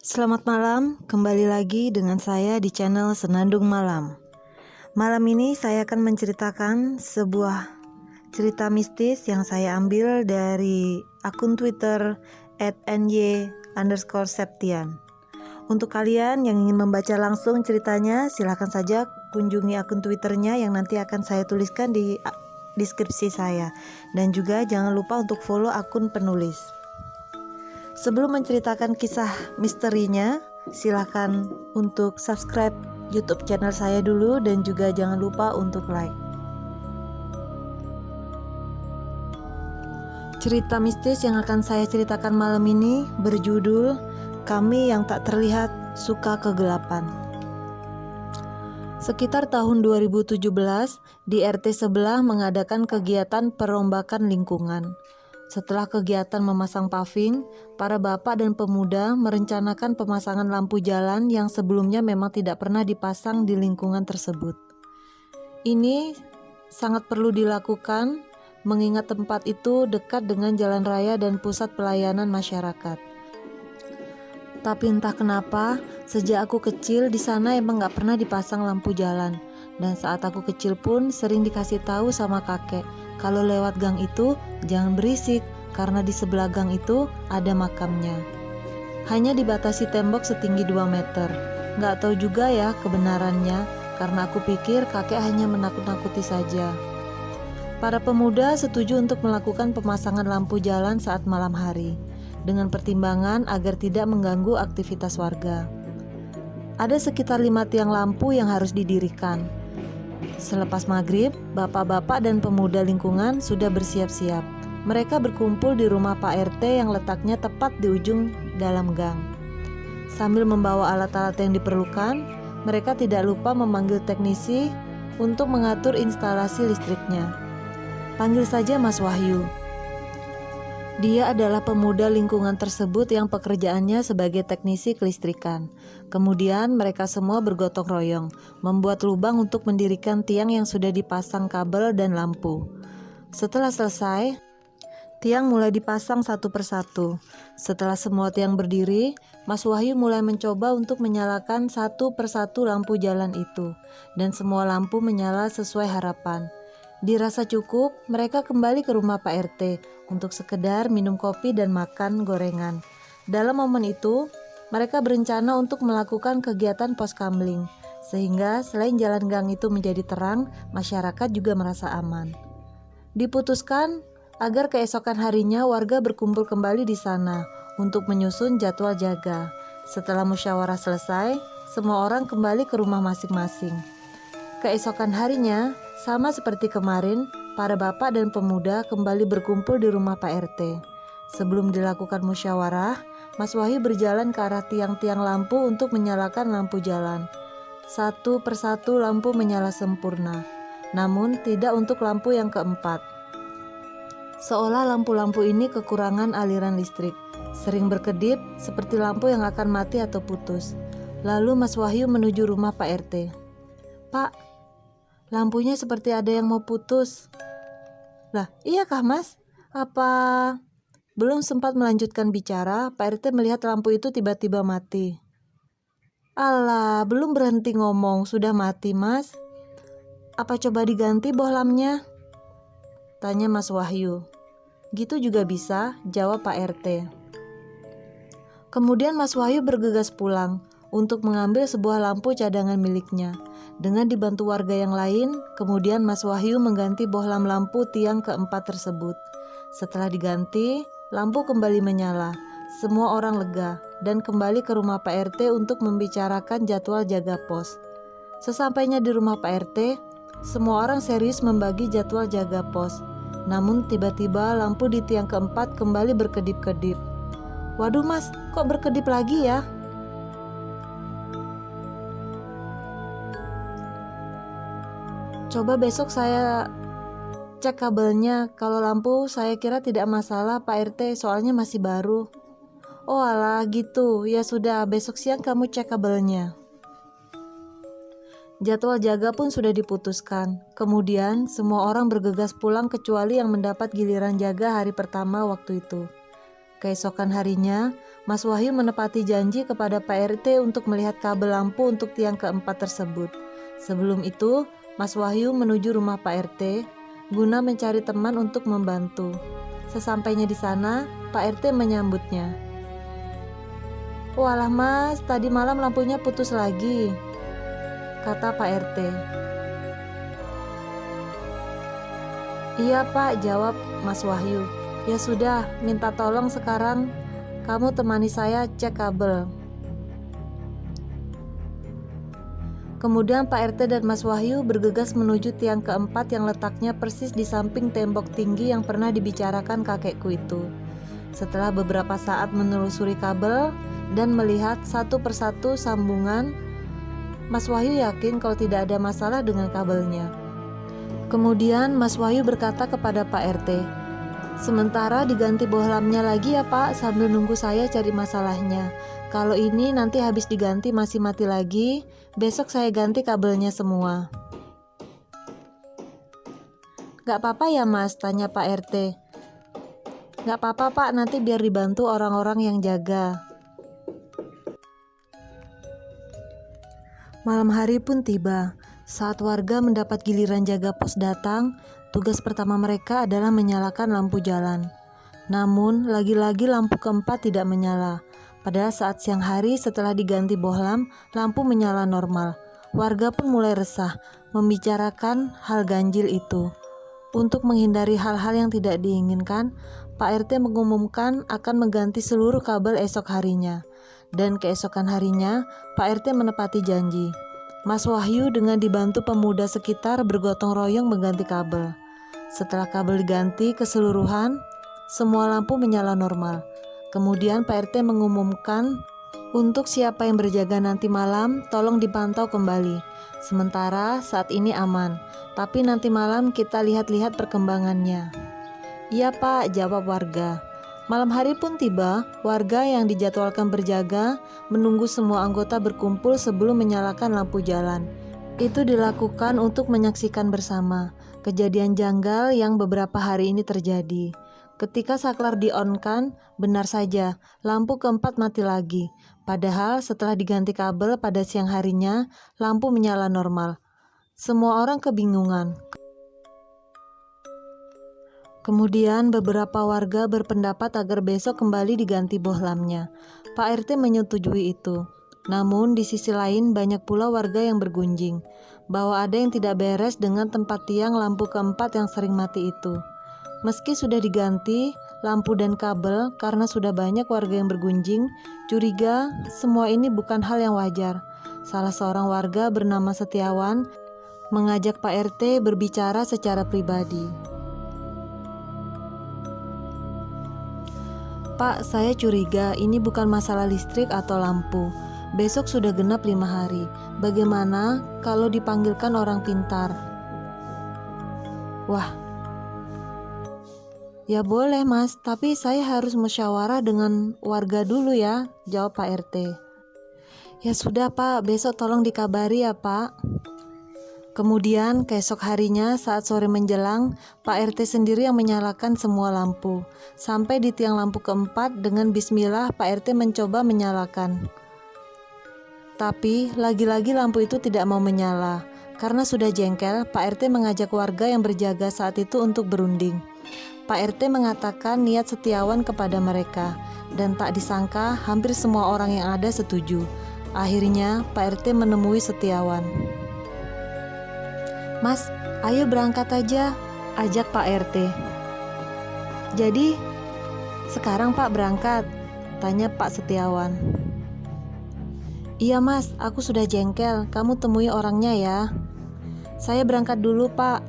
Selamat malam, kembali lagi dengan saya di channel Senandung Malam. Malam ini saya akan menceritakan sebuah cerita mistis yang saya ambil dari akun Twitter @ny_septian. Untuk kalian yang ingin membaca langsung ceritanya, silakan saja kunjungi akun Twitternya yang nanti akan saya tuliskan di deskripsi saya. Dan juga jangan lupa untuk follow akun penulis. Sebelum menceritakan kisah misterinya, silakan untuk subscribe YouTube channel saya dulu dan juga jangan lupa untuk like. Cerita mistis yang akan saya ceritakan malam ini berjudul Kami yang Tak Terlihat Suka Kegelapan. Sekitar tahun 2017, di RT sebelah mengadakan kegiatan perombakan lingkungan. Setelah kegiatan memasang paving, para bapak dan pemuda merencanakan pemasangan lampu jalan yang sebelumnya memang tidak pernah dipasang di lingkungan tersebut. Ini sangat perlu dilakukan mengingat tempat itu dekat dengan jalan raya dan pusat pelayanan masyarakat. Tapi entah kenapa, sejak aku kecil di sana emang gak pernah dipasang lampu jalan. Dan saat aku kecil pun sering dikasih tahu sama kakek, kalau lewat gang itu jangan berisik karena di sebelah gang itu ada makamnya. Hanya dibatasi tembok setinggi 2 meter. Gak tahu juga ya kebenarannya, karena aku pikir kakek hanya menakut-nakuti saja. Para pemuda setuju untuk melakukan pemasangan lampu jalan saat malam hari, dengan pertimbangan agar tidak mengganggu aktivitas warga. Ada sekitar 5 tiang lampu yang harus didirikan. Selepas maghrib, bapak-bapak dan pemuda lingkungan sudah bersiap-siap. Mereka berkumpul di rumah Pak RT yang letaknya tepat di ujung dalam gang. Sambil membawa alat-alat yang diperlukan, mereka tidak lupa memanggil teknisi untuk mengatur instalasi listriknya. Panggil saja Mas Wahyu. Dia adalah pemuda lingkungan tersebut yang pekerjaannya sebagai teknisi kelistrikan. Kemudian mereka semua bergotong royong, membuat lubang untuk mendirikan tiang yang sudah dipasang kabel dan lampu. Setelah selesai, tiang mulai dipasang satu persatu. Setelah semua tiang berdiri, Mas Wahyu mulai mencoba untuk menyalakan satu persatu lampu jalan itu. Dan semua lampu menyala sesuai harapan. Dirasa cukup, mereka kembali ke rumah Pak RT untuk sekedar minum kopi dan makan gorengan. Dalam momen itu, mereka berencana untuk melakukan kegiatan poskamling, sehingga selain jalan gang itu menjadi terang, masyarakat juga merasa aman. Diputuskan agar keesokan harinya warga berkumpul kembali di sana untuk menyusun jadwal jaga. Setelah musyawarah selesai, semua orang kembali ke rumah masing-masing. Keesokan harinya, sama seperti kemarin, para bapak dan pemuda kembali berkumpul di rumah Pak RT. Sebelum dilakukan musyawarah, Mas Wahyu berjalan ke arah tiang-tiang lampu untuk menyalakan lampu jalan. Satu persatu lampu menyala sempurna, namun tidak untuk lampu yang keempat. Seolah lampu-lampu ini kekurangan aliran listrik, sering berkedip seperti lampu yang akan mati atau putus. Lalu Mas Wahyu menuju rumah Pak RT. Pak, lampunya seperti ada yang mau putus. Lah, iya kah Mas? Apa? Belum sempat melanjutkan bicara, Pak RT melihat lampu itu tiba-tiba mati. Alah, belum berhenti ngomong, sudah mati Mas. Apa coba diganti bohlamnya? Tanya Mas Wahyu. Gitu juga bisa, jawab Pak RT. Kemudian Mas Wahyu bergegas pulang untuk mengambil sebuah lampu cadangan miliknya. Dengan dibantu warga yang lain, kemudian Mas Wahyu mengganti bohlam lampu tiang keempat tersebut. Setelah diganti, lampu kembali menyala. Semua orang lega dan kembali ke rumah Pak RT untuk membicarakan jadwal jaga pos. Sesampainya di rumah Pak RT, semua orang serius membagi jadwal jaga pos. Namun tiba-tiba lampu di tiang keempat kembali berkedip-kedip. Waduh Mas, kok berkedip lagi ya? Coba besok saya cek kabelnya. Kalau lampu saya kira tidak masalah Pak RT, soalnya masih baru. Oh alah gitu, ya sudah besok siang kamu cek kabelnya. Jadwal jaga pun sudah diputuskan. Kemudian semua orang bergegas pulang kecuali yang mendapat giliran jaga hari pertama waktu itu. Keesokan harinya, Mas Wahyu menepati janji kepada Pak RT untuk melihat kabel lampu untuk tiang keempat tersebut. Sebelum itu, Mas Wahyu menuju rumah Pak RT guna mencari teman untuk membantu. Sesampainya di sana, Pak RT menyambutnya. "Walah Mas, tadi malam lampunya putus lagi," kata Pak RT. "Iya Pak," jawab Mas Wahyu. "Ya sudah, minta tolong sekarang kamu temani saya cek kabel." Kemudian Pak RT dan Mas Wahyu bergegas menuju tiang keempat yang letaknya persis di samping tembok tinggi yang pernah dibicarakan kakekku itu. Setelah beberapa saat menelusuri kabel dan melihat satu persatu sambungan, Mas Wahyu yakin kalau tidak ada masalah dengan kabelnya. Kemudian Mas Wahyu berkata kepada Pak RT, "Sementara diganti bohlamnya lagi ya Pak, sambil nunggu saya cari masalahnya. Kalau ini nanti habis diganti masih mati lagi, besok saya ganti kabelnya semua." "Gak apa-apa ya Mas?" tanya Pak RT. "Gak apa-apa Pak, nanti biar dibantu orang-orang yang jaga." Malam hari pun tiba. Saat warga mendapat giliran jaga pos datang, tugas pertama mereka adalah menyalakan lampu jalan. Namun, lagi-lagi lampu keempat tidak menyala. Padahal saat siang hari setelah diganti bohlam, lampu menyala normal. Warga pun mulai resah, membicarakan hal ganjil itu. Untuk menghindari hal-hal yang tidak diinginkan, Pak RT mengumumkan akan mengganti seluruh kabel esok harinya. Dan keesokan harinya, Pak RT menepati janji. Mas Wahyu dengan dibantu pemuda sekitar bergotong royong mengganti kabel. Setelah kabel diganti keseluruhan, semua lampu menyala normal. Kemudian Pak RT mengumumkan untuk siapa yang berjaga nanti malam tolong dipantau kembali. Sementara saat ini aman, tapi nanti malam kita lihat-lihat perkembangannya. "Iya Pak," jawab warga. Malam hari pun tiba, warga yang dijadwalkan berjaga menunggu semua anggota berkumpul sebelum menyalakan lampu jalan. Itu dilakukan untuk menyaksikan bersama kejadian janggal yang beberapa hari ini terjadi. Ketika saklar di-on-kan, benar saja, lampu keempat mati lagi. Padahal setelah diganti kabel pada siang harinya, lampu menyala normal. Semua orang kebingungan. Kemudian beberapa warga berpendapat agar besok kembali diganti bohlamnya. Pak RT menyetujui itu. Namun di sisi lain banyak pula warga yang bergunjing bahwa ada yang tidak beres dengan tempat tiang lampu keempat yang sering mati itu. Meski sudah diganti lampu dan kabel, karena sudah banyak warga yang bergunjing, curiga semua ini bukan hal yang wajar. Salah seorang warga bernama Setiawan mengajak Pak RT berbicara secara pribadi. "Pak, saya curiga ini bukan masalah listrik atau lampu. Besok sudah genap 5 hari. Bagaimana kalau dipanggilkan orang pintar?" "Wah, ya boleh Mas, tapi saya harus musyawarah dengan warga dulu ya," jawab Pak RT. "Ya sudah Pak, besok tolong dikabari ya Pak." Kemudian keesok harinya saat sore menjelang, Pak RT sendiri yang menyalakan semua lampu. Sampai di tiang lampu keempat, dengan bismillah Pak RT mencoba menyalakan. Tapi lagi-lagi lampu itu tidak mau menyala. Karena sudah jengkel, Pak RT mengajak warga yang berjaga saat itu untuk berunding. Pak RT mengatakan niat Setiawan kepada mereka, dan tak disangka hampir semua orang yang ada setuju. Akhirnya Pak RT menemui Setiawan. "Mas, ayo berangkat aja," ajak Pak RT. "Jadi, sekarang Pak berangkat?" tanya Pak Setiawan. "Iya Mas, aku sudah jengkel, kamu temui orangnya ya." "Saya berangkat dulu Pak."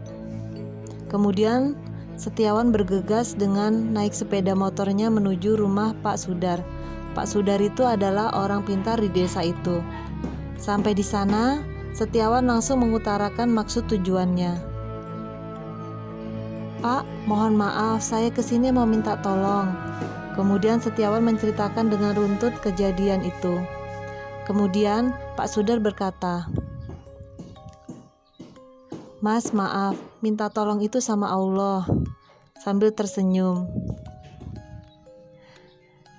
Kemudian Setiawan bergegas dengan naik sepeda motornya menuju rumah Pak Sudar. Pak Sudar itu adalah orang pintar di desa itu. Sampai di sana, Setiawan langsung mengutarakan maksud tujuannya. "Pak, mohon maaf, saya kesini mau minta tolong." Kemudian Setiawan menceritakan dengan runtut kejadian itu. Kemudian Pak Sudar berkata, "Mas, maaf, minta tolong itu sama Allah," sambil tersenyum.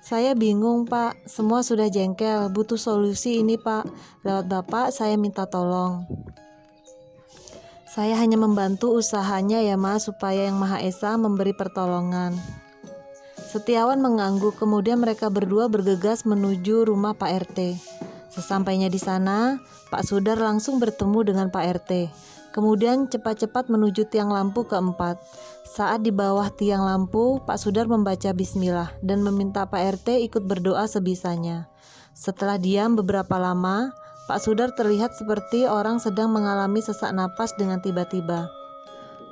Saya bingung Pak, semua sudah jengkel, butuh solusi ini Pak. Lewat Bapak saya minta tolong. Saya hanya membantu usahanya ya Mas, supaya Yang Maha Esa memberi pertolongan. Setiawan mengangguk, kemudian mereka berdua bergegas menuju rumah Pak RT. Sesampainya di sana, Pak Sudar langsung bertemu dengan Pak RT. Kemudian cepat-cepat menuju tiang lampu keempat. Saat di bawah tiang lampu, Pak Sudar membaca bismillah dan meminta Pak RT ikut berdoa sebisanya. Setelah diam beberapa lama, Pak Sudar terlihat seperti orang sedang mengalami sesak napas dengan tiba-tiba.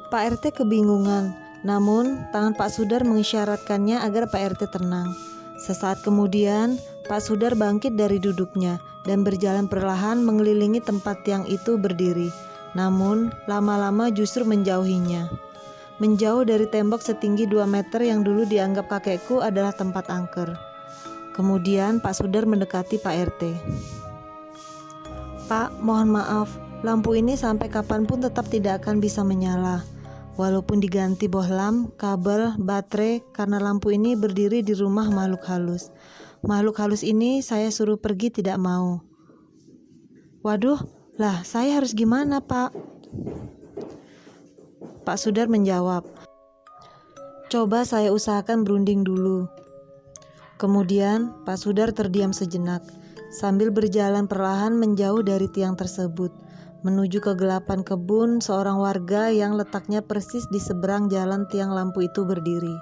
Pak RT kebingungan, namun tangan Pak Sudar mengisyaratkannya agar Pak RT tenang. Sesaat kemudian, Pak Sudar bangkit dari duduknya dan berjalan perlahan mengelilingi tempat tiang itu berdiri. Namun, lama-lama justru menjauhinya. Menjauh dari tembok setinggi 2 meter yang dulu dianggap kakekku adalah tempat angker. Kemudian Pak Sudar mendekati Pak RT. Pak, mohon maaf, lampu ini sampai kapanpun tetap tidak akan bisa menyala. Walaupun diganti bohlam, kabel, baterai, karena lampu ini berdiri di rumah makhluk halus. Makhluk halus ini saya suruh pergi tidak mau. Waduh, lah saya harus gimana Pak? Pak Sudar menjawab, coba saya usahakan berunding dulu. Kemudian Pak Sudar terdiam sejenak, sambil berjalan perlahan menjauh dari tiang tersebut, menuju kegelapan kebun seorang warga yang letaknya persis di seberang jalan tiang lampu itu berdiri.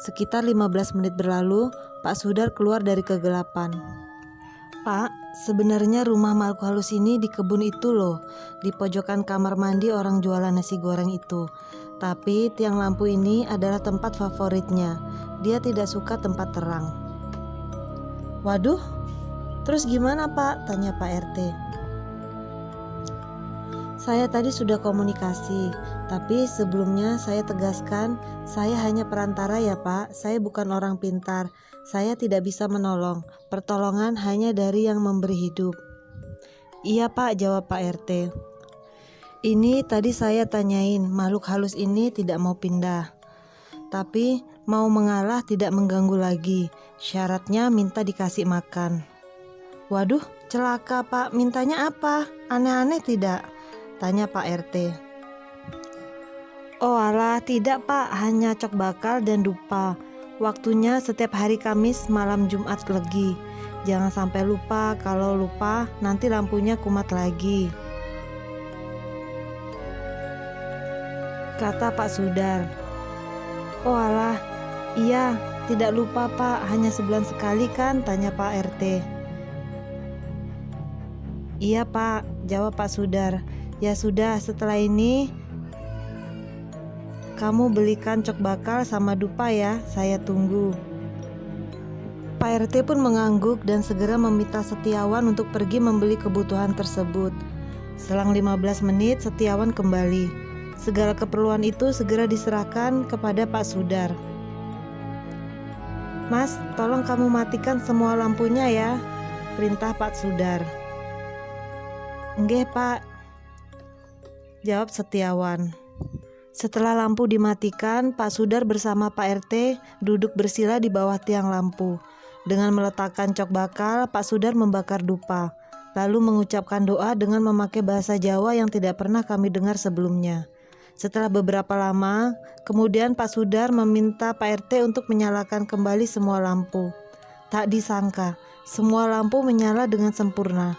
Sekitar 15 menit berlalu, Pak Sudar keluar dari kegelapan. Pak, sebenarnya rumah makhluk halus ini di kebun itu loh, di pojokan kamar mandi orang jualan nasi goreng itu. Tapi tiang lampu ini adalah tempat favoritnya. Dia tidak suka tempat terang. Waduh, terus gimana Pak? Tanya Pak RT. Saya tadi sudah komunikasi, tapi sebelumnya saya tegaskan, saya hanya perantara ya Pak, saya bukan orang pintar. Saya tidak bisa menolong, pertolongan hanya dari yang memberi hidup. Iya Pak, jawab Pak RT. Ini tadi saya tanyain, makhluk halus ini tidak mau pindah. Tapi mau mengalah tidak mengganggu lagi, syaratnya minta dikasih makan. Waduh, celaka Pak, mintanya apa? Aneh-aneh tidak? Tanya Pak RT. Oh alah, tidak Pak, hanya cok bakal dan dupa. Waktunya setiap hari Kamis malam Jumat Legi. Jangan sampai lupa, kalau lupa nanti lampunya kumat lagi, kata Pak Sudar. Oh alah, iya, tidak lupa Pak, hanya sebulan sekali kan? Tanya Pak RT. Iya Pak, jawab Pak Sudar. Ya sudah, setelah ini kamu belikan cok bakal sama dupa ya, saya tunggu. Pak RT pun mengangguk dan segera meminta Setiawan untuk pergi membeli kebutuhan tersebut. Selang 15 menit Setiawan kembali. Segala keperluan itu segera diserahkan kepada Pak Sudar. Mas, tolong kamu matikan semua lampunya ya, perintah Pak Sudar. Nggih Pak, jawab Setiawan. Setelah lampu dimatikan, Pak Sudar bersama Pak RT duduk bersila di bawah tiang lampu. Dengan meletakkan cok bakal, Pak Sudar membakar dupa, lalu mengucapkan doa dengan memakai bahasa Jawa yang tidak pernah kami dengar sebelumnya. Setelah beberapa lama, kemudian Pak Sudar meminta Pak RT untuk menyalakan kembali semua lampu. Tak disangka, semua lampu menyala dengan sempurna.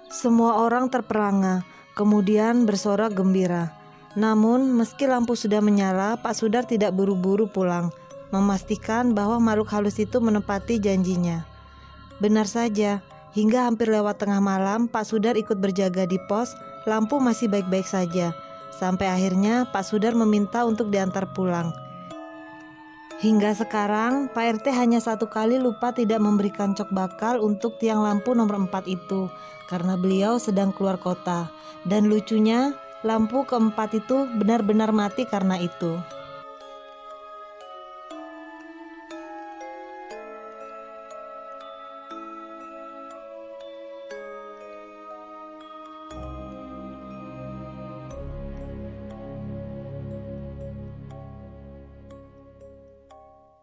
Semua orang terperangah, kemudian bersorak gembira. Namun, meski lampu sudah menyala, Pak Sudar tidak buru-buru pulang, memastikan bahwa makhluk halus itu menepati janjinya. Benar saja, hingga hampir lewat tengah malam, Pak Sudar ikut berjaga di pos, lampu masih baik-baik saja. Sampai akhirnya Pak Sudar meminta untuk diantar pulang. Hingga sekarang, Pak RT hanya satu kali lupa tidak memberikan cok bakal untuk tiang lampu nomor 4 itu, karena beliau sedang keluar kota. Dan lucunya, lampu keempat itu benar-benar mati karena itu.